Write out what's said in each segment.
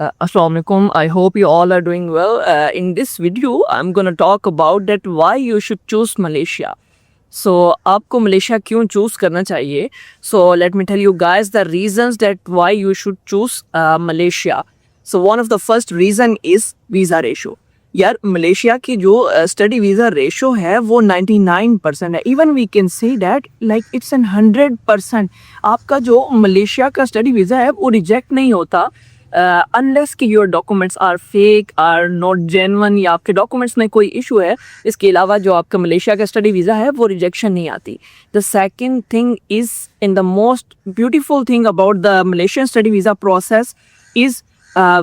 Assalamualaikum. I hope you all are doing well. In this video, I'm gonna talk about that why you should choose Malaysia. So आपको Malaysia क्यों choose करना चाहिए? So let me tell you guys the reasons that why you should choose Malaysia. So one of the first reason is visa ratio. यार Malaysia की जो study visa ratio है वो 99% है. Even we can say that like it's an 100%. आपका जो Malaysia का study visa है वो रिजेक्ट नहीं होता अनलेस कि your documents are fake, are not genuine, या आपके डॉक्यूमेंट्स में कोई इशू है. इसके अलावा जो आपका मलेशिया का स्टडी वीज़ा है वो रिजेक्शन नहीं आती. The second thing is in the most beautiful thing about the Malaysian study visa process is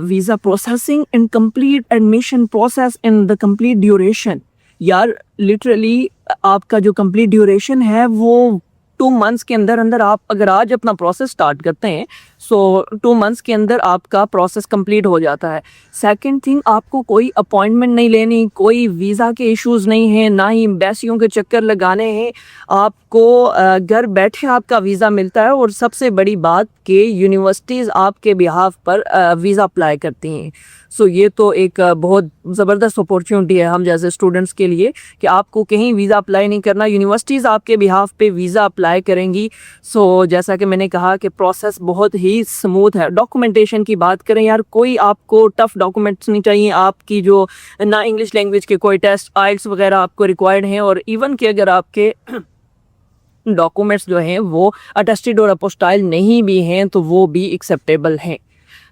visa processing and complete admission process in the complete duration. यार लिटरली आपका जो complete duration है वो 2 months के अंदर अंदर आप अगर आज अपना प्रोसेस स्टार्ट करते हैं सो 2 months के अंदर आपका प्रोसेस कंप्लीट हो जाता है. सेकंड थिंग, आपको कोई अपॉइंटमेंट नहीं लेनी, कोई वीज़ा के इश्यूज़ नहीं हैं, ना ही एम्बेसियों के चक्कर लगाने हैं. आपको घर बैठे आपका वीज़ा मिलता है. और सबसे बड़ी बात कि यूनिवर्सिटीज़ आपके बिहाफ पर वीज़ा अप्लाई करती हैं. सो ये तो एक बहुत ज़बरदस्त अपॉर्चुनिटी है हम जैसे स्टूडेंट्स के लिए कि आपको कहीं वीज़ा अप्लाई नहीं करना, यूनिवर्सिटीज़ आपके बिहाफ पे वीज़ा अप्लाई करेंगी. सो जैसा कि मैंने कहा कि प्रोसेस बहुत ही स्मूथ है. डॉक्यूमेंटेशन की बात करें यार, कोई आपको टफ़ डॉक्यूमेंट्स नहीं चाहिए. आपकी जो ना इंग्लिश लैंग्वेज के कोई टेस्ट आइल्स वगैरह आपको रिक्वायर्ड हैं, और इवन कि अगर आपके डॉक्यूमेंट्स जो हैं वो अटेस्टेड और अपोस्टाइल नहीं भी हैं तो वो भी एक्सेप्टेबल हैं.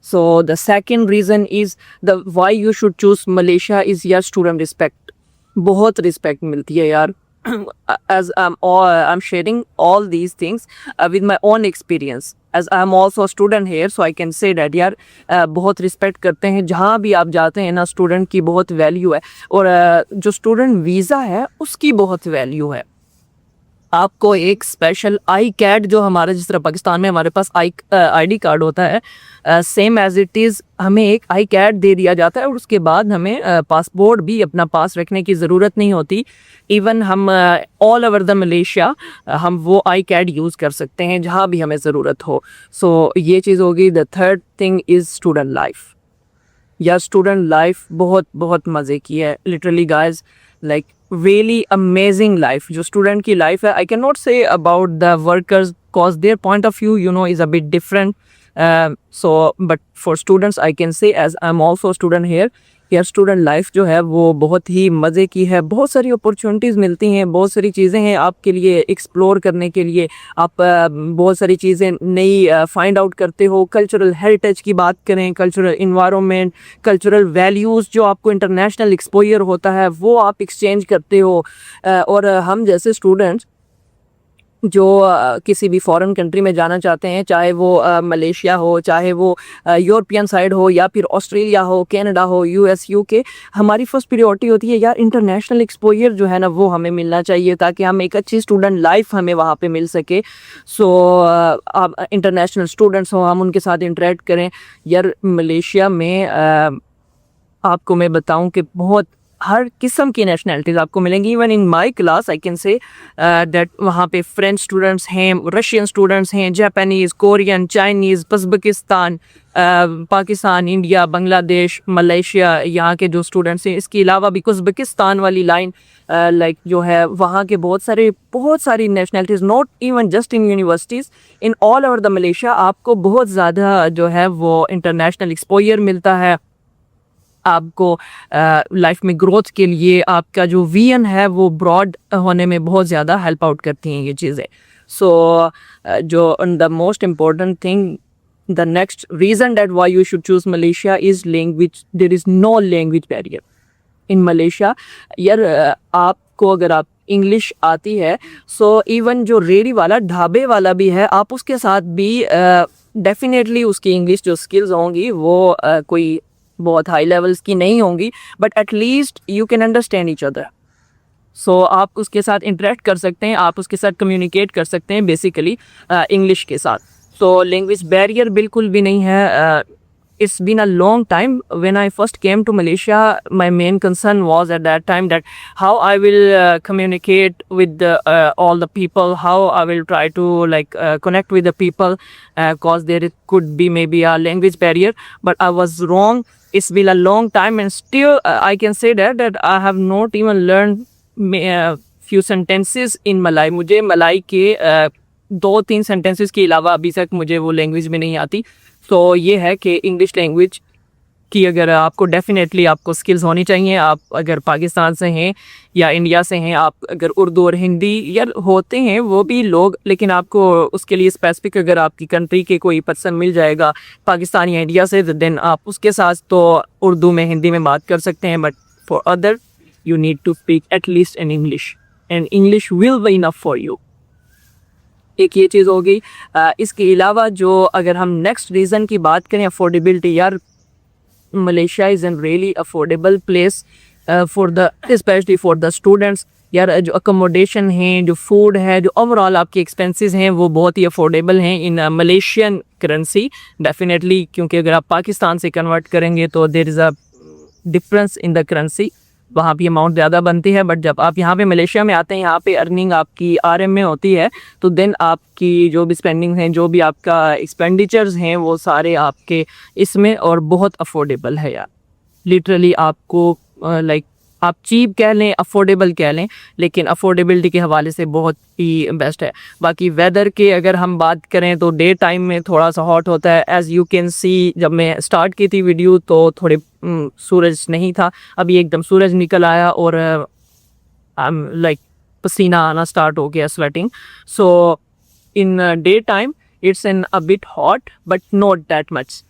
So the second reason is the why you should choose Malaysia is your student respect. बहुत respect मिलती है यार. As I'm sharing all these things with my own experience. As I'm also a student here, so I can say that यार बहुत respect करते हैं. जहाँ भी आप जाते हैं ना, स्टूडेंट की बहुत वैल्यू है. और जो स्टूडेंट वीज़ा है उसकी बहुत वैल्यू है. आपको एक स्पेशल आई कैड, जो हमारे जिस तरह पाकिस्तान में हमारे पास ID कार्ड होता है, सेम एज इट इज़ हमें एक आई कैड दे दिया जाता है. और उसके बाद हमें पासपोर्ट भी अपना पास रखने की ज़रूरत नहीं होती. इवन हम ऑल ओवर द मलेशिया हम वो आई कैड यूज़ कर सकते हैं जहाँ भी हमें ज़रूरत हो. सो ये चीज़ होगी. The third thing is student life. या स्टूडेंट लाइफ बहुत बहुत मज़े की है. Literally guys, like really amazing life जो स्टूडेंट की लाइफ है. I cannot say about the workers cause their point of view is a bit different. But for students I can say, as I'm also a student here, यार student life जो है वो बहुत ही मज़े की है. बहुत सारी अपॉर्चुनिटीज़ मिलती हैं, बहुत सारी चीज़ें हैं आपके लिए एक्सप्लोर करने के लिए. आप बहुत सारी चीज़ें नई फाइंड आउट करते हो. कल्चरल हेरिटेज की बात करें, कल्चरल इन्वायरमेंट, कल्चरल वैल्यूज़ जो आपको इंटरनेशनल एक्सपोजर होता है वो आप एक्सचेंज करते हो. और हम जैसे स्टूडेंट्स जो किसी भी फॉरेन कंट्री में जाना चाहते हैं, चाहे वो मलेशिया हो, चाहे वो यूरोपियन साइड हो, या फिर ऑस्ट्रेलिया हो, कनाडा हो, US UK, हमारी फर्स्ट प्रायोरिटी होती है यार इंटरनेशनल एक्सपोजर जो है ना वो हमें मिलना चाहिए ताकि हम एक अच्छी स्टूडेंट लाइफ हमें वहाँ पे मिल सके. सो आप इंटरनेशनल स्टूडेंट्स हो, हम उनके साथ इंटरेक्ट करें. यार मलेशिया में आपको मैं बताऊँ कि बहुत हर किस्म की नेशनैलिटीज़ आपको मिलेंगी. Even in my class I can say that वहाँ पे फ्रेंच स्टूडेंट्स हैं, रशियन स्टूडेंट्स हैं, Japanese, Korean, Chinese, Uzbekistan, Pakistan, India, Bangladesh, Malaysia, यहाँ के जो स्टूडेंट्स हैं. इसके अलावा भी उज़्बेकिस्तान वाली लाइन लाइक जो है वहाँ के बहुत सारी nationalities, not even just in universities, in all over the Malaysia आपको बहुत ज़्यादा जो है वो इंटरनेशनल एक्सपोजर मिलता है. आपको लाइफ में ग्रोथ के लिए आपका जो विजन है वो ब्रॉड होने में बहुत ज़्यादा हेल्प आउट करती हैं ये चीज़ें. सो जो the most important thing, the next reason that why you should choose Malaysia is language. There is no language barrier in Malaysia. यार आपको अगर आप इंग्लिश आती है, सो इवन जो रेडी वाला ढाबे वाला भी है, आप उसके साथ भी डेफिनेटली उसकी इंग्लिश जो स्किल्स होंगी वो कोई बहुत हाई लेवल्स की नहीं होंगी, but at least you can understand each other. So आप उसके साथ इंटरेक्ट कर सकते हैं, आप उसके साथ कम्युनिकेट कर सकते हैं बेसिकली इंग्लिश के साथ. सो लैंग्वेज बैरियर बिल्कुल भी नहीं है. it's been a long time. When I first came to Malaysia, my main concern was at that time that how I will communicate with all the people, how I will try to connect with the people, cause there could be maybe a language barrier. But I was wrong. It's been a long time, and still I can say that I have not even learned few sentences in Malay. मुझे मलाई के 2-3 sentences के अलावा अभी तक मुझे वो language में नहीं आती. तो ये है कि इंग्लिश लैंग्वेज की अगर आपको डेफिनेटली आपको स्किल्स होनी चाहिए. आप अगर पाकिस्तान से हैं या इंडिया से हैं, आप अगर उर्दू और हिंदी या होते हैं वो भी लोग, लेकिन आपको उसके लिए स्पेसिफिक अगर आपकी कंट्री के कोई पर्सन मिल जाएगा पाकिस्तान या इंडिया से, देन आप उसके साथ तो उर्दू में हिंदी में बात कर सकते हैं. But for other you need to speak at least in English, and English will be enough for you. एक ये चीज़ हो गई. इसके अलावा जो अगर हम नेक्स्ट रीज़न की बात करें, अफोर्डेबिलिटी. यार Malaysia is an really affordable place for the specially for the students. यार जो अकोमोडेशन है, जो फूड है, जो ओवरऑल आपके एक्सपेंसेस हैं वो बहुत ही अफोर्डेबल हैं इन मलेशियन करेंसी डेफिनेटली. क्योंकि अगर आप पाकिस्तान से कन्वर्ट करेंगे तो there is a difference in the currency, वहाँ भी अमाउंट ज़्यादा बनती है. बट जब आप यहाँ पे मलेशिया में आते हैं, यहाँ पे अर्निंग आपकी RM में होती है, तो देन आपकी जो भी स्पेंडिंग हैं, जो भी आपका एक्सपेंडिचर्स हैं, वो सारे आपके इसमें और बहुत अफोर्डेबल है यार. लिटरली आपको आप चीप कह लें, अफोर्डेबल कह लें, लेकिन अफोर्डेबिलिटी के हवाले से बहुत ही बेस्ट है. बाकी वेदर के अगर हम बात करें तो डे टाइम में थोड़ा सा हॉट होता है. एज़ यू कैन सी, जब मैं स्टार्ट की थी वीडियो तो थोड़े सूरज नहीं था, अभी एकदम सूरज निकल आया और पसीना आना स्टार्ट हो गया, sweating. So in day time it's an a bit hot but not that much.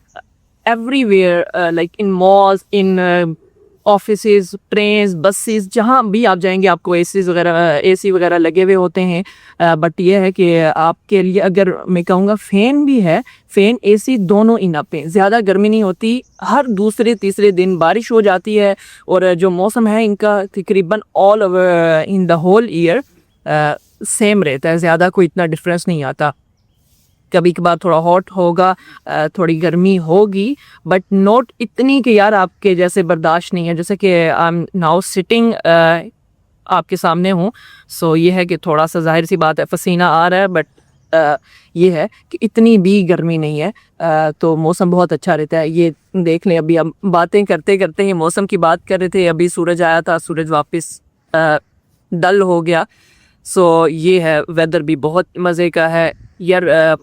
Everywhere in malls, in offices, trains, buses, जहाँ भी आप जाएंगे आपको एसी वगैरह लगे हुए होते हैं. बट ये है कि आपके लिए अगर मैं कहूँगा फ़ैन भी है, फ़ैन AC दोनों इनफ हैं. ज़्यादा गर्मी नहीं होती. हर दूसरे तीसरे दिन बारिश हो जाती है और जो मौसम है इनका तकरीबन all over in the whole year same रहता है. ज़्यादा कोई इतना डिफरेंस नहीं आता. कभी कभार थोड़ा हॉट होगा, थोड़ी गर्मी होगी, बट नॉट इतनी कि यार आपके जैसे बर्दाश्त नहीं है. जैसे कि आई एम नाउ सिटिंग आपके सामने हूँ, सो ये है कि थोड़ा सा जाहिर सी बात है पसीना आ रहा है, बट ये है कि इतनी भी गर्मी नहीं है. तो मौसम बहुत अच्छा रहता है. ये देख लें, अभी हम बातें करते करते ही मौसम की बात कर रहे थे, अभी सूरज आया था, सूरज वापस डल हो गया. सो ये है, वेदर भी बहुत मज़े का है यार.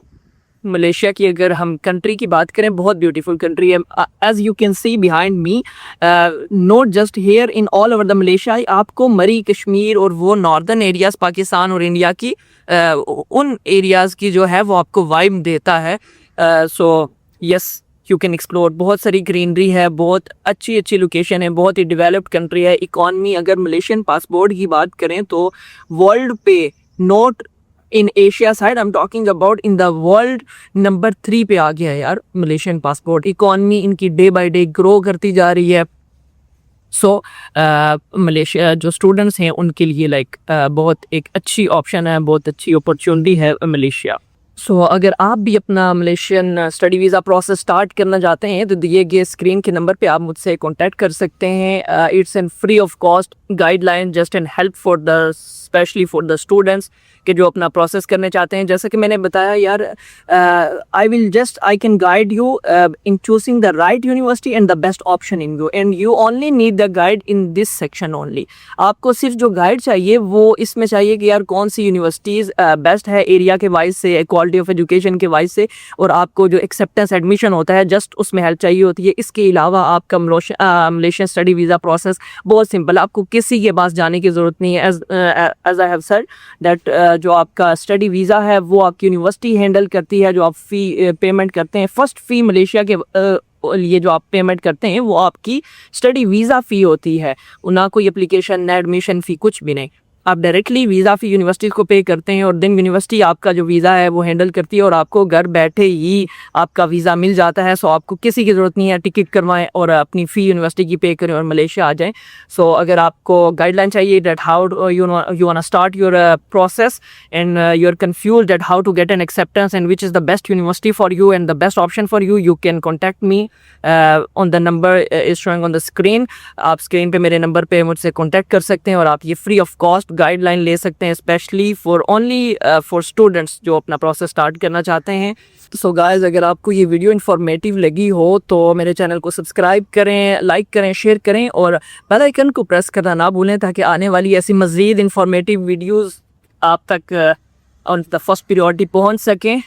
मलेशिया की अगर हम कंट्री की बात करें, बहुत ब्यूटीफुल कंट्री है. As you can see behind me, not just here, in all over the Malaysia आपको मरी, कश्मीर और वो नॉर्दर्न एरियाज़ पाकिस्तान और इंडिया की उन एरियाज़ की जो है वो आपको वाइब देता है. So yes, you can explore. बहुत सारी ग्रीनरी है, बहुत अच्छी अच्छी लोकेशन है, बहुत ही डेवलप्ड कंट्री है. इकॉनमी अगर मलेशियन पासपोर्ट की बात करें तो वर्ल्ड पे, not in Asia side, I am talking about in the world, number 3 पे आ गया है यार मलेशियन पासपोर्ट. इकॉनमी इनकी डे बाय डे ग्रो करती जा रही है. सो मलेशिया जो स्टूडेंट्स हैं उनके लिए बहुत एक अच्छी ऑप्शन है, बहुत अच्छी अपॉर्चुनिटी है मलेशिया. सो अगर आप भी अपना Malaysian study visa process start करना चाहते हैं तो दिए गए स्क्रीन के नंबर पे आप मुझसे कांटेक्ट कर सकते हैं. It's an free of cost guideline, just an help for the specially for the students कि जो अपना प्रोसेस करने चाहते हैं. जैसा कि मैंने बताया यार, I can guide you in choosing the right university and the best option in you, and you only need the guide in this section only. आपको सिर्फ जो गाइड चाहिए वो इसमें चाहिए कि यार कौन सी यूनिवर्सिटीज़ बेस्ट है एरिया के वाइज से, क्वालिटी ऑफ एजुकेशन के वाइज से, और आपको जो एक्सेप्टेंस एडमिशन होता है जस्ट उसमें हेल्प चाहिए होती है. इसके अलावा आपका मलेशियन स्टडी वीज़ा प्रोसेस बहुत सिंपल है. आपको किसी के पास जाने की ज़रूरत नहीं है. As I have said that जो आपका स्टडी वीज़ा है वो आपकी यूनिवर्सिटी हैंडल करती है. जो आप फ़ी पेमेंट करते हैं, फ़र्स्ट फ़ी मलेशिया के लिए जो आप पेमेंट करते हैं वो आपकी स्टडी वीज़ा फ़ी होती है, ना कोई एप्लीकेशन, ना एडमिशन फ़ी, कुछ भी नहीं. आप डायरेक्टली वीज़ा फ़ी यूनिवर्सिटी को पे करते हैं और देन यूनिवर्सिटी आपका जो वीज़ा है वो हैंडल करती है और आपको घर बैठे ही आपका वीज़ा मिल जाता है। सो आपको किसी की ज़रूरत नहीं है टिकट करवाएं और अपनी फ़ी यूनिवर्सिटी की पे करें और मलेशिया आ जाएं। सो अगर आपको गाइडलाइन चाहिए that how you want to start your process and you are confused that how to get an acceptance and which is the best university for you and the best option for you, you can contact me on the number is showing on the screen. आप screen पे मेरे number पे मुझसे contact कर सकते हैं और आप ये फ्री ऑफ कॉस्ट गाइडलाइन ले सकते हैं, specially for only for students जो अपना प्रोसेस स्टार्ट करना चाहते हैं। सो गाइस, अगर आपको ये वीडियो इन्फॉर्मेटिव लगी हो तो मेरे चैनल को सब्सक्राइब करें, लाइक करें, शेयर करें और बेल आइकन को प्रेस करना ना भूलें ताकि आने वाली ऐसी मज़ीद इन्फॉर्मेटिव वीडियोस आप तक ऑन द फर्स्ट प्रायोरिटी पहुंच सकें।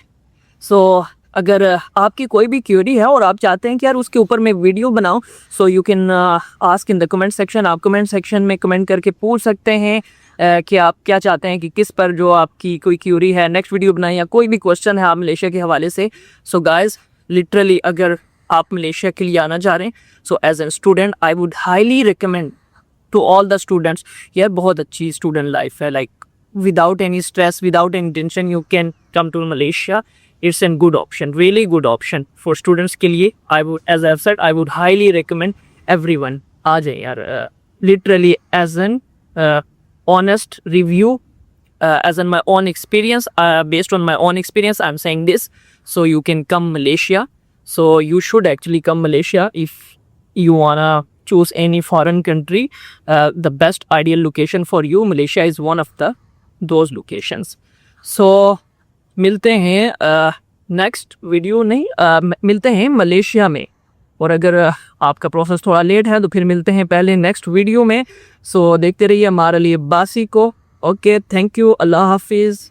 सो अगर आपकी कोई भी क्वेरी है और आप चाहते हैं कि यार उसके ऊपर मैं वीडियो बनाऊं, so you can ask in the comment section. आप कमेंट सेक्शन में कमेंट करके पूछ सकते हैं कि आप क्या चाहते हैं कि किस पर जो आपकी कोई क्वेरी है नेक्स्ट वीडियो बनाएं या कोई भी क्वेश्चन है आप मलेशिया के हवाले से। सो गाइस, लिटरली अगर आप मलेशिया के लिए आना चाह रहे हैं, so as an student I would highly recommend to all the students, यार बहुत अच्छी स्टूडेंट लाइफ है, like without any stress, without any tension, you can come to Malaysia. It's a good option, really good option for students के लिए। I would, as I've said, I would highly recommend everyone आ जाए यार। Literally as an honest review, as in my own experience, based on my own experience, I'm saying this. So you can come Malaysia. So you should actually come Malaysia if you wanna choose any foreign country. The best ideal location for you, Malaysia is one of the those locations. So मिलते हैं next video नहीं, मिलते हैं Malaysia में। और अगर आपका process थोड़ा लेट है तो फिर मिलते हैं पहले नेक्स्ट वीडियो में। सो देखते रहिए हमारे लिए बासी को। ओके, थैंक यू, अल्लाह हाफिज़।